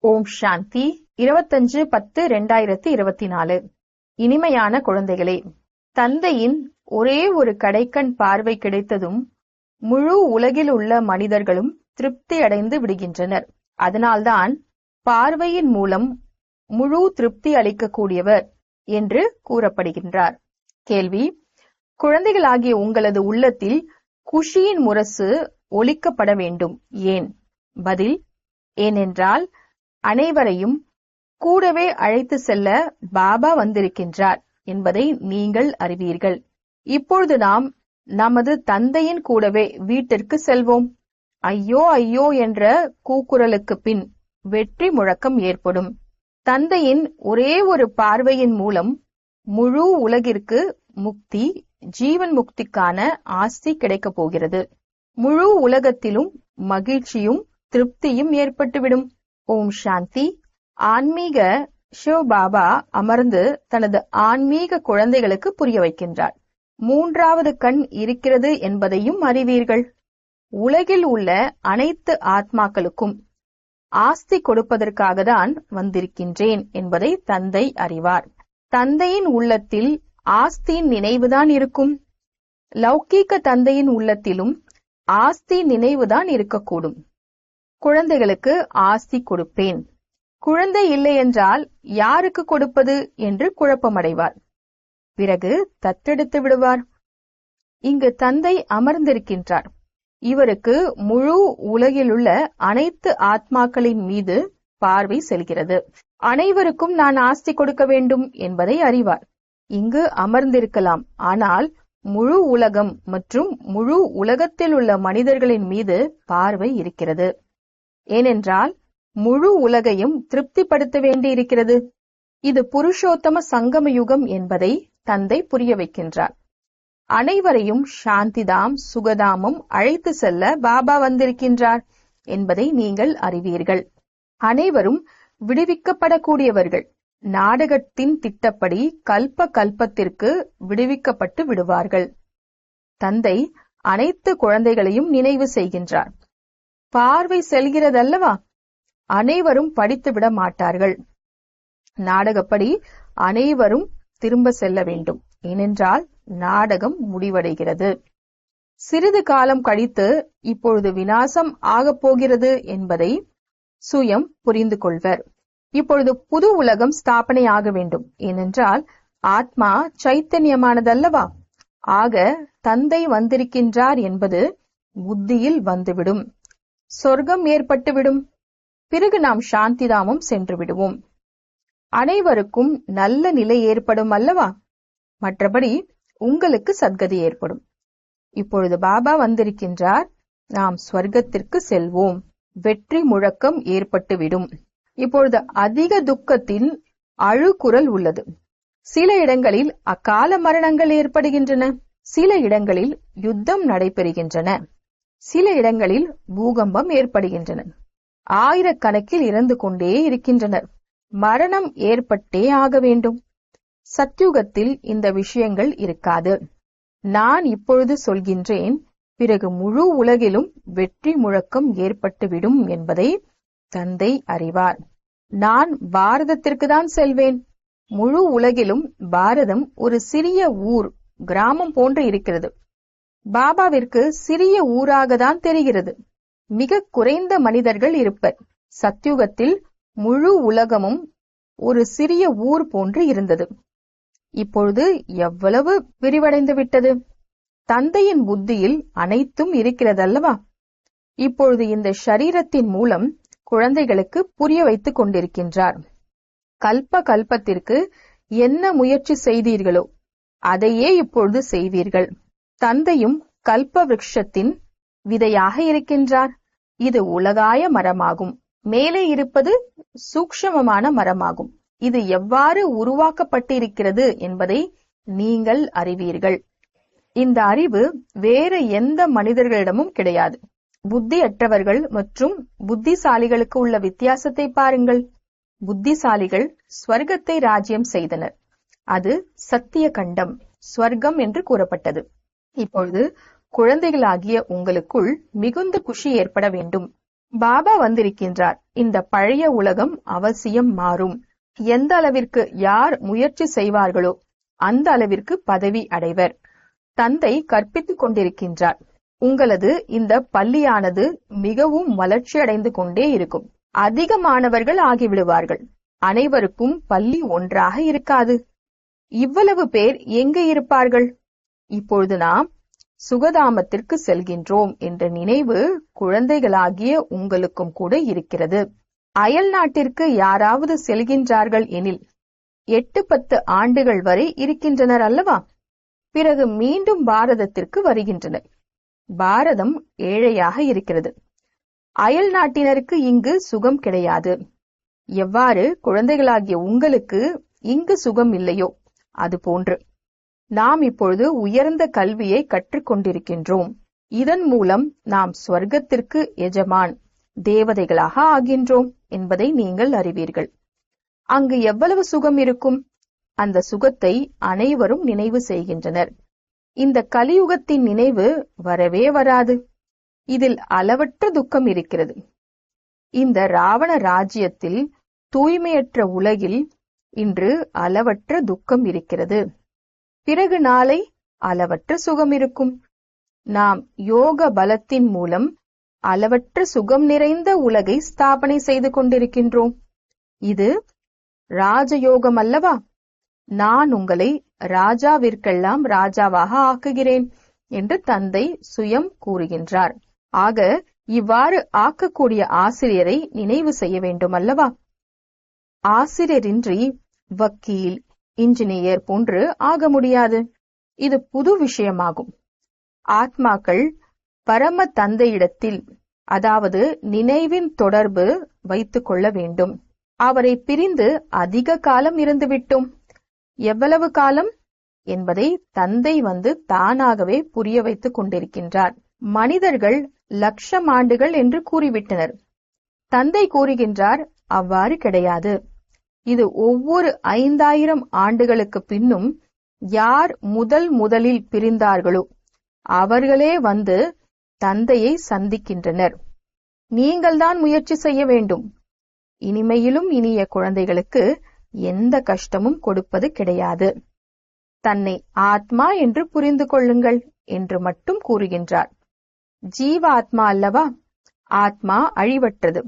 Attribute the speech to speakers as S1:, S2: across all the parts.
S1: ஓம் சாந்தி 25/10/2024. இனிமையான குழந்தைகளே, தந்தையின் ஒரே ஒரு கடைக்கண் பார்வை கிடைத்ததும் முழு உலகில் உள்ள மனிதர்களும் திருப்தி அடைந்து விடுகின்றனர். அதனால்தான் பார்வையின் மூலம் முழு திருப்தி அளிக்கக்கூடியவர் என்று கூறப்படுகின்றார். கேள்வி: குழந்தைகளாகிய உங்களது உள்ளத்தில் குஷியின் முரசு ஒலிக்கப்பட வேண்டும். ஏன்? பதில்: ஏனென்றால் அனைவரையும் கூடவே அழைத்து செல்ல பாபா வந்திருக்கின்றார் என்பதை நீங்கள் அறிவீர்கள். இப்பொழுது நாம் நமது தந்தையின் கூடவே வீட்டிற்கு செல்வோம். ஐயோ ஐயோ என்ற கூக்குரலுக்கு பின் வெற்றி முழக்கம் ஏற்படும். தந்தையின் ஒரே ஒரு பார்வையின் மூலம் முழு உலகிற்கு முக்தி, ஜீவன் முக்திக்கான ஆஸ்தி கிடைக்கப் போகிறது. முழு உலகத்திலும் மகிழ்ச்சியும் திருப்தியும் ஏற்பட்டுவிடும். ஓம் சாந்தி. ஆன்மீக சிவபாபா அமர்ந்து தனது ஆன்மீக குழந்தைகளுக்கு புரிய வைக்கின்றார். மூன்றாவது கண் இருக்கிறது என்பதையும் அறிவீர்கள். உலகில் உள்ள அனைத்து ஆத்மாக்களுக்கும் ஆஸ்தி கொடுப்பதற்காக தான் வந்திருக்கின்றேன் என்பதை தந்தை அறிவார். தந்தையின் உள்ளத்தில் ஆஸ்தியின் நினைவுதான் இருக்கும். லௌகீக தந்தையின் உள்ளத்திலும் ஆஸ்தி நினைவுதான் இருக்கக்கூடும். குழந்தைகளுக்கு ஆஸ்தி கொடுப்பேன், குழந்தை இல்லை என்றால் யாருக்கு கொடுப்பது என்று குழப்பமடைவார். பிறகு தத்தெடுத்து விடுவார். இங்கு தந்தை அமர்ந்திருக்கின்றார். இவருக்கு முழு உலகிலுள்ள அனைத்து ஆத்மாக்களின் மீது பார்வை செல்கிறது. அனைவருக்கும் நான் ஆஸ்தி கொடுக்க வேண்டும் என்பதை அறிவார். இங்கு அமர்ந்திருக்கலாம், ஆனால் முழு உலகம் மற்றும் முழு உலகத்தில் உள்ள மனிதர்களின் மீது பார்வை இருக்கிறது. ஏனென்றால் முழு உலகையும் திருப்திப்படுத்த வேண்டியிருக்கிறது. இது புருஷோத்தம சங்கம யுகம் என்பதை தந்தை புரிய வைக்கின்றார். அனைவரையும் சாந்திதாம் சுகதாமம் அழைத்து செல்ல பாபா வந்திருக்கின்றார் என்பதை நீங்கள் அறிவீர்கள். அனைவரும் விடுவிக்கப்படக்கூடியவர்கள். நாடகத்தின் திட்டப்படி கல்ப கல்பத்திற்கு விடுவிக்கப்பட்டு விடுவார்கள். தந்தை அனைத்து குழந்தைகளையும் நினைவு செய்கின்றார். பார்வை செல்கிறதல்லவா? அனைவரும் படித்து விட மாட்டார்கள். நாடகப்படி அனைவரும் திரும்ப செல்ல வேண்டும். ஏனென்றால் நாடகம் முடிவடைகிறது. சிறிது காலம் கழித்து இப்பொழுது விநாசம் ஆகப் போகிறது என்பதை சுயம் புரிந்து கொள்வர். இப்பொழுது புது உலகம் ஸ்தாபனை ஆக வேண்டும். ஏனென்றால் ஆத்மா சைத்தன்யமானதல்லவா? ஆக தந்தை வந்திருக்கின்றார் என்பது புத்தியில் வந்துவிடும். சொர்க்கம் ஏற்பட்டுவிடும். பிறகு நாம் சாந்திதாமம் சென்று விடுவோம். அனைவருக்கும் நல்ல நிலை ஏற்படும் அல்லவா? மற்றபடி உங்களுக்கு சத்கதி ஏற்படும். இப்பொழுது பாபா வந்திருக்கின்றார். நாம் ஸ்வர்க்கத்திற்கு செல்வோம். வெற்றி முழக்கம் ஏற்பட்டுவிடும். இப்பொழுது அதிக துக்கத்தின் அழுகுரல் உள்ளது. சில இடங்களில் அகால மரணங்கள் ஏற்படுகின்றன. சில இடங்களில் யுத்தம் நடைபெறுகின்றன. சில இடங்களில் பூகம்பம் ஏற்படுகின்றன. ஆயிரக்கணக்கில் இறந்து கொண்டே இருக்கின்றனர். மரணம் ஏற்பட்டே ஆக வேண்டும். சத்யுகத்தில் இந்த விஷயங்கள் இருக்காது. நான் இப்பொழுது சொல்கின்றேன். பிறகு முழு உலகிலும் வெற்றி முழக்கம் ஏற்பட்டுவிடும் என்பதை தந்தை அறிவார். நான் பாரதத்திற்கு தான் செல்வேன். முழு உலகிலும் பாரதம் ஒரு சிறிய ஊர், கிராமம் போன்று இருக்கிறது. பாபாவிற்கு சிறிய ஊராக தான் தெரிகிறது. மிக குறைந்த மனிதர்கள் இருப்பர். சத்யுகத்தில் முழு உலகமும் ஒரு சிறிய ஊர் போன்று இருந்தது. இப்பொழுது எவ்வளவு விரிவடைந்து விட்டது. தந்தையின் புத்தியில் அனைத்தும் இருக்கிறதல்லவா? இப்பொழுது இந்த ஷரீரத்தின் மூலம் குழந்தைகளுக்கு புரிய வைத்துக் கொண்டிருக்கின்றார். கல்ப கல்பத்திற்கு என்ன முயற்சி செய்தீர்களோ அதையே இப்பொழுது செய்வீர்கள். தந்தையும் கல்ப விருட்சத்தின் விதையாக இருக்கின்றார். இது உலகாய மரமாகும். மேலே இருப்பது சூக்ஷ்மமான மரமாகும். இது எவ்வாறு உருவாக்கப்பட்டிருக்கிறது என்பதை நீங்கள் அறிவீர்கள். இந்த அறிவு வேறு எந்த மனிதர்களிடமும் கிடையாது. புத்தியற்றவர்கள் மற்றும் புத்திசாலிகளுக்கு உள்ள வித்தியாசத்தை பாருங்கள். புத்திசாலிகள் ஸ்வர்க்கத்தை ராஜ்யம் செய்தனர். அது சத்திய கண்டம், ஸ்வர்க்கம் என்று கூறப்பட்டது. இப்பொழுது குழந்தைகளாகிய உங்களுக்குள் மிகுந்த குஷி ஏற்பட வேண்டும். பாபா வந்திருக்கின்றார். இந்த பழைய உலகம் அவசியம் மாறும். எந்த அளவிற்கு யார் முயற்சி செய்வார்களோ அந்த அளவிற்கு பதவி அடைவர். தந்தை கற்பித்துக் கொண்டிருக்கின்றார். உங்களது இந்த பள்ளியானது மிகவும் வளர்ச்சி அடைந்து கொண்டே இருக்கும். அதிக மாணவர்கள் ஆகிவிடுவார்கள். அனைவருக்கும் பள்ளி ஒன்றாக இருக்காது. இவ்வளவு பேர் எங்கே இருப்பார்கள்? இப்பொழுது நாம் சுகதாமத்திற்கு செல்கின்றோம் என்ற நினைவு குழந்தைகளாகிய உங்களுக்கும் கூட இருக்கிறது. அயல் நாட்டிற்கு யாராவது செல்கின்றார்கள் எனில் 8-10 ஆண்டுகள் வரை இருக்கின்றனர் அல்லவா? பிறகு மீண்டும் பாரதத்திற்கு வருகின்றனர். பாரதம் ஏழையாக இருக்கிறது. அயல் நாட்டினருக்கு இங்கு சுகம் கிடையாது. எவ்வாறு குழந்தைகளாகிய உங்களுக்கு இங்கு சுகம் இல்லையோ அதுபோன்று நாம் இப்பொழுது உயர்ந்த கல்வியை கற்றுக்கொண்டிருக்கின்றோம். இதன் மூலம் நாம் ஸ்வர்க்கத்திற்கு எஜமான் தேவதைகளாக ஆகின்றோம் என்பதை நீங்கள் அறிவீர்கள். அங்கு எவ்வளவு சுகம் இருக்கும்? அந்த சுகத்தை அனைவரும் நினைவு செய்கின்றனர். இந்த கலியுகத்தின் நினைவு வரவே வராது. இதில் அளவற்ற துக்கம் இருக்கிறது. இந்த ராவண ராஜ்யத்தில், தூய்மையற்ற உலகில் இன்று அளவற்ற துக்கம் இருக்கிறது. பிறகு நாளை அளவற்ற சுகம் இருக்கும். நாம் யோக பலத்தின் மூலம் அளவற்ற சுகம் நிறைந்த உலகை ஸ்தாபனை செய்து கொண்டிருக்கின்றோம். இது ராஜயோகம் அல்லவா? நான் உங்களை ராஜாவிற்கெல்லாம் ராஜாவாக ஆக்குகிறேன் என்று தந்தை சுயம் கூறுகின்றார். ஆக இவ்வாறு ஆக்கக்கூடிய ஆசிரியரை நினைவு செய்ய வேண்டும் அல்லவா? ஆசிரியரின்றி வக்கீல், இன்ஜினியர் போன்று ஆக முடியாது. இது புது விஷயமாகும். ஆத்மாக்கள் பரம தந்தையிடத்தில், அதாவது நினைவின் தொடர்பு வைத்துக் கொள்ள வேண்டும். அவரை பிரிந்து அதிக காலம் இருந்துவிட்டோம். எவ்வளவு காலம் என்பதை தந்தை வந்து தானாகவே புரிய வைத்துக் கொண்டிருக்கின்றார். மனிதர்கள் 1,00,000 ஆண்டுகள் என்று கூறிவிட்டனர். தந்தை கூறுகின்றார், அவ்வாறு கிடையாது. இது ஒவ்வொரு 5,000 ஆண்டுகளுக்கு பின்னும் யார் முதலில் பிரிந்தார்களோ அவர்களே வந்து தந்தையை சந்திக்கின்றனர். நீங்கள்தான் முயற்சி செய்ய வேண்டும். இனிமையிலும் இனிய குழந்தைகளுக்கு எந்த கஷ்டமும் கொடுப்பது கிடையாது. தன்னை ஆத்மா என்று புரிந்து கொள்ளுங்கள் என்று மட்டும் கூறுகின்றார். ஜீவாத்மா அல்லவா? ஆத்மா அழிவற்றது,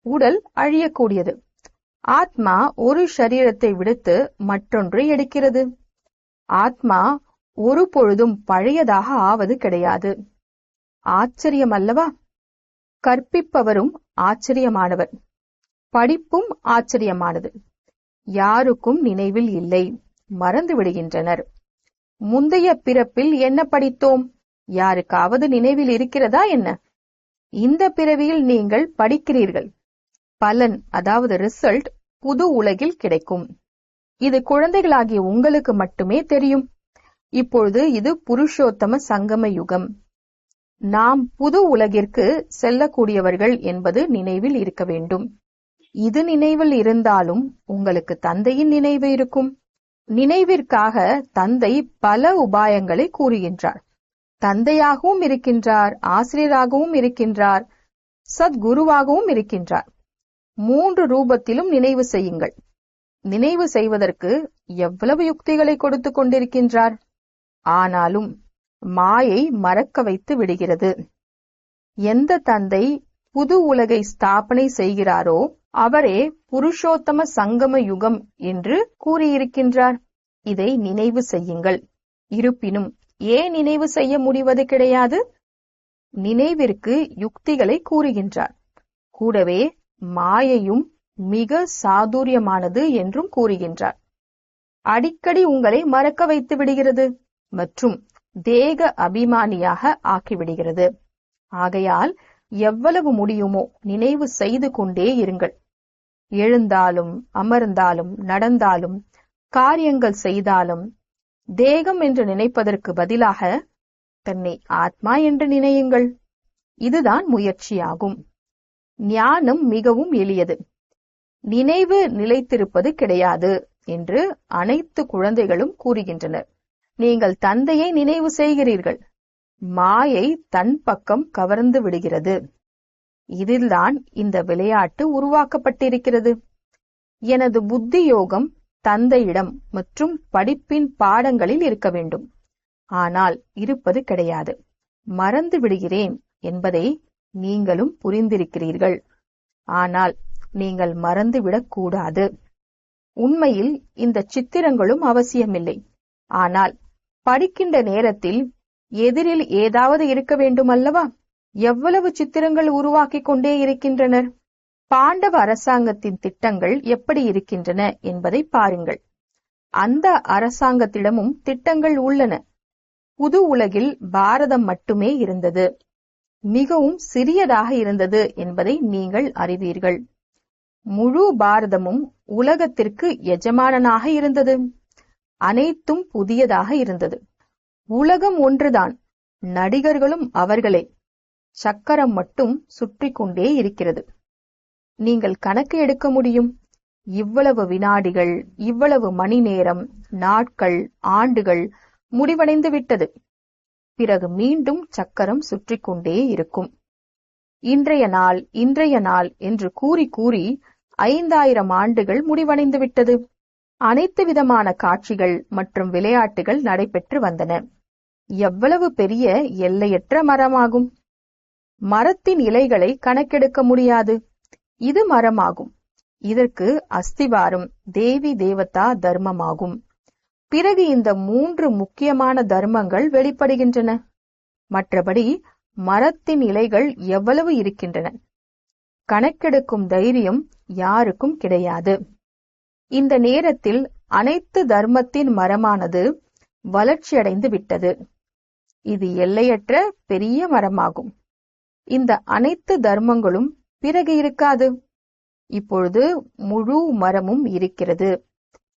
S1: உடல் அழியக்கூடியது. ஆத்மா ஒரு சரீரத்தை விடுத்து மற்றொன்றை எடுக்கிறது. ஆத்மா ஒரு பொழுதும் பழையதாக ஆவது கிடையாது. ஆச்சரியம் அல்லவா? கற்பிப்பவரும் ஆச்சரியமானவர், படிப்பும் ஆச்சரியமானது. யாருக்கும் நினைவில் இல்லை, மறந்து விடுகின்றனர். முந்தைய பிறப்பில் என்ன படித்தோம்? யாருக்காவது நினைவில் இருக்கிறதா என்ன? இந்த பிறவியில் நீங்கள் படிக்கிறீர்கள். பலன், அதாவது ரிசல்ட் புது உலகில் கிடைக்கும். இது குழந்தைகளாகிய உங்களுக்கு மட்டுமே தெரியும். இப்பொழுது இது புருஷோத்தம சங்கம யுகம். நாம் புது உலகிற்கு செல்லக்கூடியவர்கள் என்பது நினைவில் இருக்க வேண்டும். இது நினைவில் இருந்தாலும் உங்களுக்கு தந்தையின் நினைவு இருக்கும். நினைவிற்காக தந்தை பல உபாயங்களை கூறுகின்றார். தந்தையாகவும் இருக்கின்றார், ஆசிரியராகவும் இருக்கின்றார், சத்குருவாகவும் இருக்கின்றார். 3 ரூபத்திலும் நினைவு செய்யுங்கள். நினைவு செய்வதற்கு எவ்வளவு யுக்திகளை கொடுத்து கொண்டிருக்கின்றார். ஆனாலும் மாயை மறக்க வைத்து விடுகிறது. எந்த தந்தை புது உலகை ஸ்தாபனை செய்கிறாரோ அவரே புருஷோத்தம சங்கம யுகம் என்று கூறியிருக்கின்றார். இதை நினைவு செய்யுங்கள். இருப்பினும் ஏன் நினைவு செய்ய முடிவது கிடையாது? நினைவிற்கு யுக்திகளை கூறுகின்றார். கூடவே மாயையும் மிக சாதுரியமானது என்றும் கூறுகின்றார். அடிக்கடி உங்களை மறக்க வைத்து விடுகிறது மற்றும் தேக அபிமானியாக ஆக்கிவிடுகிறது. ஆகையால் எவ்வளவு முடியுமோ நினைவு செய்து கொண்டே இருங்கள். எழுந்தாலும் அமர்ந்தாலும் நடந்தாலும் காரியங்கள் செய்தாலும் தேகம் என்று நினைப்பதற்கு பதிலாக தன்னை ஆத்மா என்று நினையுங்கள். இதுதான் முயற்சியாகும். ஞானம் மிகவும் எளியது. நினைவு நிலைத்திருப்பது கிடையாது என்று அனைத்து குழந்தைகளும் கூறுகின்றனர். நீங்கள் தந்தையை நினைவு செய்கிறீர்கள். மாயை தன் பக்கம் கவர்ந்து விடுகிறது. இதில்தான் இந்த விளையாட்டு உருவாக்கப்பட்டிருக்கிறது. எனது புத்தி யோகம் தந்தையிடம் மற்றும் படிப்பின் பாடங்களில் இருக்க வேண்டும். ஆனால் இருப்பது கிடையாது. மறந்து விடுகிறேன் என்பதை நீங்களும் புரிந்திருக்கிறீர்கள். ஆனால் நீங்கள் மறந்துவிடக் கூடாது. உண்மையில் இந்த சித்திரங்களும் அவசியமில்லை. ஆனால் படிக்கின்ற நேரத்தில் எதிரில் ஏதாவது இருக்க வேண்டும் அல்லவா? எவ்வளவு சித்திரங்கள் உருவாக்கிக் கொண்டே இருக்கின்றனர். பாண்டவ அரசாங்கத்தின் திட்டங்கள் எப்படி இருக்கின்றன என்பதை பாருங்கள். அந்த அரசாங்கத்திடமும் திட்டங்கள் உள்ளன. புது உலகில் பாரதம் மட்டுமே இருந்தது. மிகவும் சிறியதாக இருந்தது என்பதை நீங்கள் அறிவீர்கள். முழு பாரதமும் உலகத்திற்கு எஜமானனாக இருந்தது. அனைத்தும் புதியதாக இருந்தது. உலகம் ஒன்றுதான். நடிகர்களும் அவர்களே. சக்கரம் மட்டும் சுற்றி கொண்டே இருக்கிறது. நீங்கள் கணக்கு எடுக்க முடியும். இவ்வளவு வினாடிகள், இவ்வளவு மணி நேரம், நாட்கள், ஆண்டுகள் முடிவடைந்து விட்டது. பிறகு மீண்டும் சக்கரம் சுற்றி கொண்டே இருக்கும். இன்றைய நாள், இன்றைய நாள் என்று கூறி கூறி 5000 ஆண்டுகள் முடிவடைந்து விட்டது. அனைத்து விதமான காட்சிகள் மற்றும் விளையாட்டுகள் நடைபெற்று வந்தன. எவ்வளவு பெரிய எல்லையற்ற மரமாகும். மரத்தின் இலைகளை கணக்கெடுக்க முடியாது. இது மரமாகும். இதற்கு அஸ்திவாரம் தேவி தேவதா தர்மமாகும். பிறகு இந்த 3 முக்கியமான தர்மங்கள் வெளிப்படுகின்றன. மற்றபடி மரத்தின் இலைகள் எவ்வளவு இருக்கின்றன? கணக்கெடுக்கும் தைரியம் யாருக்கும் கிடையாது. இந்த நேரத்தில் அனைத்து தர்மத்தின் மரமானது வளர்ச்சியடைந்து விட்டது. இது எல்லையற்ற பெரிய மரமாகும். இந்த அனைத்து தர்மங்களும் பிறகு இருக்காது. இப்பொழுது முழு மரமும் இருக்கிறது.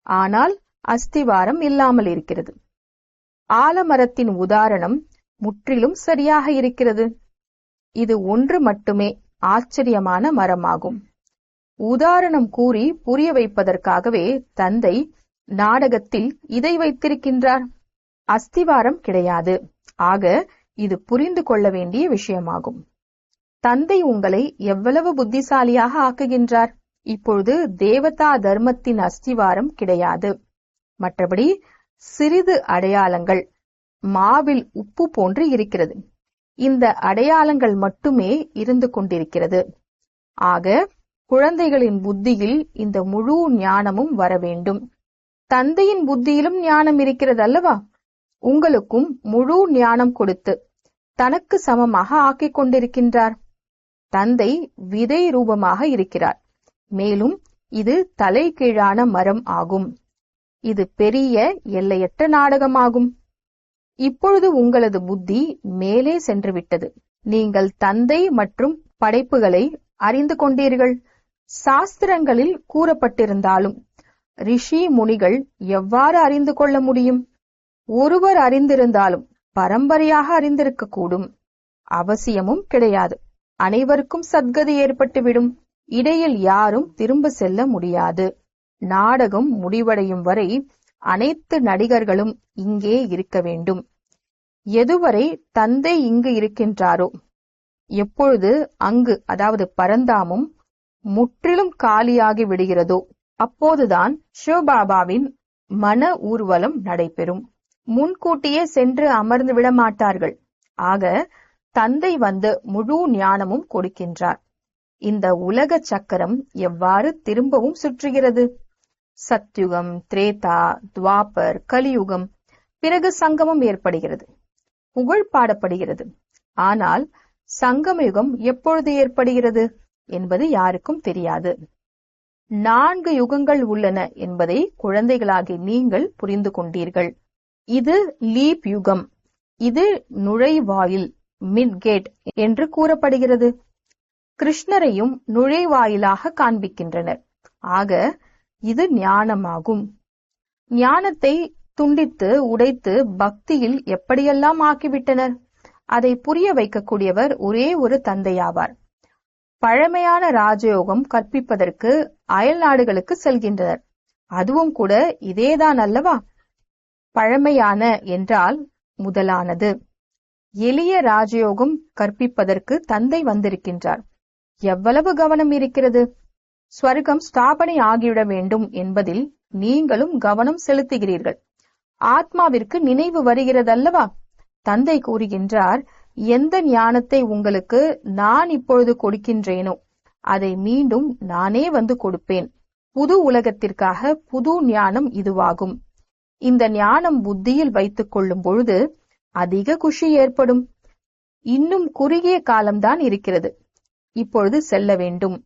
S1: ஆனால் அஸ்திவாரம் இல்லாமல் இருக்கிறது. ஆலமரத்தின் உதாரணம் முற்றிலும் சரியாக இருக்கிறது. இது ஒன்று மட்டுமே ஆச்சரியமான மரமாகும். உதாரணம் கூறி புரிய வைப்பதற்காகவே தந்தை நாடகத்தில் இதை வைத்திருக்கின்றார். அஸ்திவாரம் கிடையாது. ஆக இது புரிந்து கொள்ள வேண்டிய விஷயமாகும். தந்தை உங்களை எவ்வளவு புத்திசாலியாக ஆக்குகின்றார். இப்பொழுது தேவதா தர்மத்தின் அஸ்திவாரம் கிடையாது. மற்றபடி சிறிது அடையாளங்கள் மாவில் உப்பு போன்று இருக்கிறது. இந்த அடையாளங்கள் மட்டுமே இருந்து கொண்டிருக்கிறது. ஆக குழந்தைகளின் புத்தியில் இந்த முழு ஞானமும் வர வேண்டும். தந்தையின் புத்தியிலும் ஞானம் இருக்கிறது அல்லவா? உங்களுக்கும் முழு ஞானம் கொடுத்து தனக்கு சமமாக ஆக்கிக் கொண்டிருக்கின்றார். தந்தை விதை ரூபமாக இருக்கிறார். மேலும் இது தலைகீழான மரம் ஆகும். இது பெரிய எல்லையற்ற நாடகமாகும். இப்பொழுது உங்களது புத்தி மேலே சென்று விட்டது. நீங்கள் தந்தை மற்றும் படைப்புகளை அறிந்து கொண்டீர்கள். சாஸ்திரங்களில் கூறப்பட்டிருந்தாலும் ரிஷி முனிகள் எவ்வாறு அறிந்து கொள்ள முடியும்? ஒருவர் அறிந்திருந்தாலும் பரம்பரையாக அறிந்திருக்க கூடும். அவசியமும் கிடையாது. அனைவருக்கும் சத்கதி ஏற்பட்டுவிடும். இடையில் யாரும் திரும்ப செல்ல முடியாது. நாடகம் முடிவடையும் வரை அனைத்து நடிகர்களும் இங்கே இருக்க வேண்டும். எதுவரை தந்தை இங்கு இருக்கின்றாரோ, எப்பொழுது அங்கு அதாவது பரந்தாமும் முற்றிலும் காலியாகி விடுகிறதோ, அப்போதுதான் சிவபாபாவின் மன ஊர்வலம் நடைபெறும். முன்கூட்டியே சென்று அமர்ந்து விட மாட்டார்கள். ஆக தந்தை வந்து முழு ஞானமும் கொடுக்கின்றார். இந்த உலக சக்கரம் எவ்வாறு திரும்பவும் சுற்றுகிறது? சத்யுகம், திரேதா, துவாபர், கலியுகம், பிறகு சங்கமம் ஏற்படுகிறது. புகழ் பாடப்படுகிறது. ஆனால் சங்கமயுகம் எப்பொழுது ஏற்படுகிறது என்பது யாருக்கும் தெரியாது. 4 யுகங்கள் உள்ளன என்பதை குழந்தைகளாகி நீங்கள் புரிந்து கொண்டீர்கள். இது லீப் யுகம். இது நுழைவாயில், மிட்கேட் என்று கூறப்படுகிறது. கிருஷ்ணரையும் நுழைவாயிலாக காண்பிக்கின்றனர். ஆக இது ஞானமாகும். ஞானத்தை துண்டித்து உடைத்து பக்தியில் எப்படியெல்லாம் ஆக்கிவிட்டனர். அதை புரிய வைக்கக்கூடியவர் ஒரே ஒரு தந்தையாவார். பழமையான ராஜயோகம் கற்பிப்பதற்கு அயல் நாடுகளுக்கு செல்கின்றனர். அதுவும் கூட இதேதான் அல்லவா? பழமையான என்றால் முதலானது. எளிய ராஜயோகம் கற்பிப்பதற்கு தந்தை வந்திருக்கின்றார். எவ்வளவு கவனம் இருக்கிறது. ஸ்வர்க்கம் ஸ்தாபனை ஆகிவிட வேண்டும் என்பதில் நீங்களும் கவனம் செலுத்துகிறீர்கள். ஆத்மாவிற்கு நினைவு வருகிறதல்லவா? தந்தை கூறுகின்றார், எந்த ஞானத்தை உங்களுக்கு நான் இப்பொழுது கொடுக்கின்றேனோ அதை மீண்டும் நானே வந்து கொடுப்பேன். புது உலகத்திற்காக புது ஞானம் இதுவாகும். இந்த ஞானம் புத்தியில் வைத்துக் கொள்ளும் பொழுது அதிக குஷி ஏற்படும். இன்னும் குறுகிய காலம்தான் இருக்கிறது. இப்பொழுது செல்ல வேண்டும்.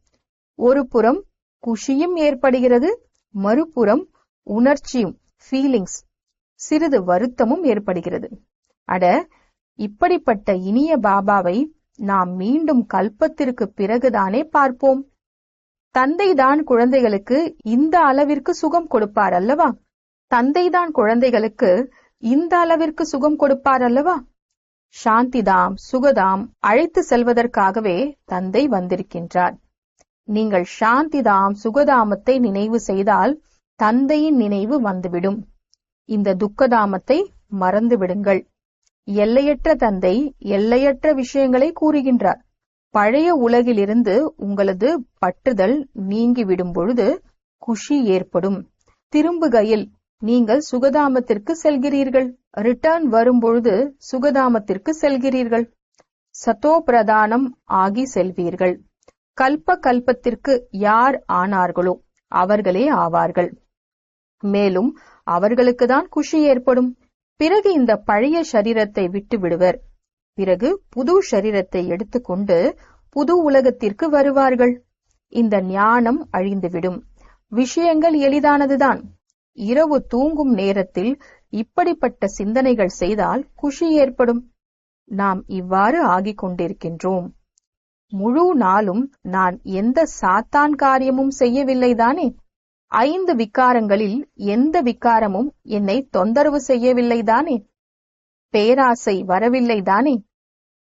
S1: ஒரு புறம் குஷியும் ஏற்படுகிறது, மறுபுறம் உணர்ச்சியும் ஃபீலிங்ஸ், சிறிது வருத்தமும் ஏற்படுகிறது. அட, இப்படிப்பட்ட இனிய பாபாவை நாம் மீண்டும் கல்பத்திற்கு பிறகுதானே பார்ப்போம். தந்தைதான் குழந்தைகளுக்கு இந்த அளவிற்கு சுகம் கொடுப்பார் அல்லவா? தந்தைதான் குழந்தைகளுக்கு இந்த அளவிற்கு சுகம் கொடுப்பார் அல்லவா? சாந்திதாம் சுகதாம் அழைத்து செல்வதற்காகவே தந்தை வந்திருக்கின்றார். நீங்கள் சாந்திதாம் சுகதாமத்தை நினைவு செய்தால் தந்தையின் நினைவு வந்துவிடும். இந்த துக்கதாமத்தை மறந்து விடுங்கள். எல்லையற்ற தந்தை எல்லையற்ற விஷயங்களை கூறுகின்றார். பழைய உலகிலிருந்து உங்களது பற்றுதல் நீங்கிவிடும் பொழுது குஷி ஏற்படும். திரும்புகையில் நீங்கள் சுகதாமத்திற்கு செல்கிறீர்கள். ரிட்டர்ன் வரும்பொழுது சுகதாமத்திற்கு செல்கிறீர்கள். சதோ பிரதானம் ஆகி செல்வீர்கள். கல்ப கல்பத்திற்கு யார் ஆனார்களோ அவர்களே ஆவார்கள். மேலும் அவர்களுக்குதான் குஷி ஏற்படும். பிறகு இந்த பழைய சரீரத்தை விட்டு விடுவர். பிறகு புது சரீரத்தை எடுத்துக்கொண்டு புது உலகத்திற்கு வருவார்கள். இந்த ஞானம் அழிந்துவிடும். விஷயங்கள் எளிதானதுதான். இரவு தூங்கும் நேரத்தில் இப்படிப்பட்ட சிந்தனைகள் செய்தால் குஷி ஏற்படும். நாம் இவ்வாறு ஆகிக் கொண்டிருக்கின்றோம். முழு நாளும் நான் எந்த சாத்தான் காரியமும் செய்யவில்லைதானே? 5 விகாரங்களில் எந்த விகாரமும் என்னை தொந்தரவு செய்யவில்லைதானே? பேராசை வரவில்லைதானே?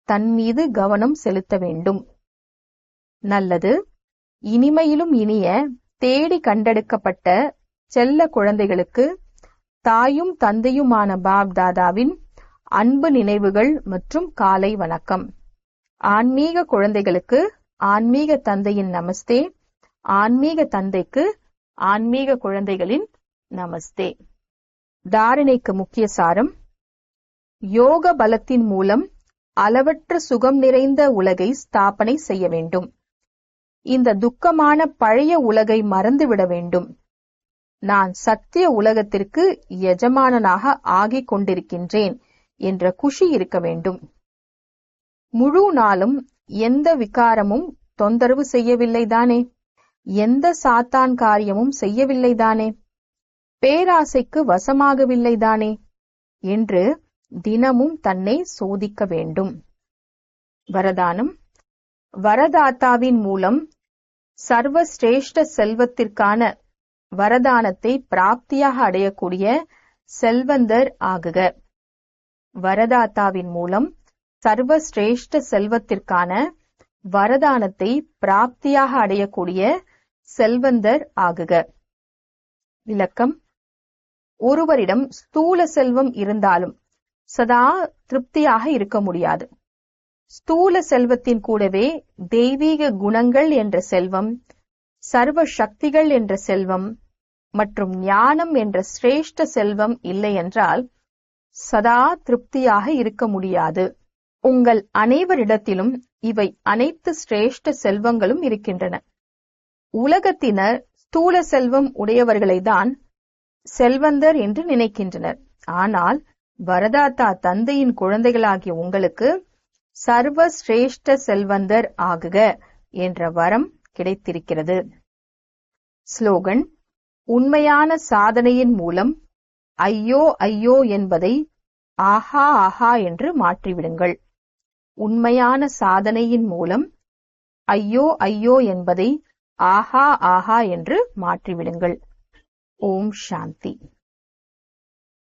S1: தன் மீது கவனம் செலுத்த வேண்டும். நல்லது. இனிமையிலும் இனிய தேடி கண்டெடுக்கப்பட்ட செல்ல குழந்தைகளுக்கு தாயும் தந்தையுமான பாப் தாதாவின் அன்பு நினைவுகள் மற்றும் காலை வணக்கம். ஆன்மீக குழந்தைகளுக்கு ஆன்மீக தந்தையின் நமஸ்தே. ஆன்மீக தந்தைக்கு ஆன்மீக குழந்தைகளின் நமஸ்தே. தாரணைக்கு முக்கிய சாரம்: யோக பலத்தின் மூலம் அளவற்ற சுகம் நிறைந்த உலகை ஸ்தாபனை செய்ய வேண்டும். இந்த துக்கமான பழைய உலகை மறந்துவிட வேண்டும். நான் சத்திய உலகத்திற்கு எஜமானனாக ஆகிக் கொண்டிருக்கின்றேன் என்ற குஷி இருக்க வேண்டும். முழு நாளும் எந்த விகாரமும் தொந்தரவு செய்யவில்லைதானே? எந்த சாத்தான் காரியமும் செய்யவில்லைதானே? பேராசைக்கு வசமாகவில்லைதானே என்று தினமும் தன்னை சோதிக்க வேண்டும். வரதானம்: வரதாத்தாவின் மூலம் சர்வசிரேஷ்ட செல்வத்திற்கான வரதானத்தை பிராப்தியாக அடையக்கூடிய செல்வந்தர் ஆகுக. வரதாத்தாவின் மூலம் சர்வசிரேஷ்ட செல்வத்திற்கான வரதானத்தை பிராப்தியாக அடையக்கூடிய செல்வந்தர் ஆகுக. விளக்கம்: ஒருவரிடம் ஸ்தூல செல்வம் இருந்தாலும் சதா திருப்தியாக இருக்க முடியாது. ஸ்தூல செல்வத்தின் கூடவே தெய்வீக குணங்கள் என்ற செல்வம், சர்வ சக்திகள் என்ற செல்வம் மற்றும் ஞானம் என்ற சிரேஷ்ட செல்வம் இல்லை என்றால் சதா திருப்தியாக இருக்க முடியாது. உங்கள் அனைவரிடத்திலும் இவை அனைத்து சிரேஷ்ட செல்வங்களும் இருக்கின்றன. உலகத்தினர் ஸ்தூல செல்வம் உடையவர்களைதான் செல்வந்தர் என்று நினைக்கின்றனர். ஆனால் வரதாத்தா தந்தையின் குழந்தைகளாகிய உங்களுக்கு சர்வ சிரேஷ்ட செல்வந்தர் ஆகுக என்ற வரம் கிடைத்திருக்கிறது. ஸ்லோகன்: உண்மையான சாதனையின் மூலம் ஐயோ ஐயோ என்பதை ஆஹா ஆஹா என்று மாற்றிவிடுங்கள். உண்மையான சாதனையின் மூலம் ஐயோ ஐயோ என்பதை ஆஹா ஆஹா என்று மாற்றிவிடுங்கள். ஓம் சாந்தி.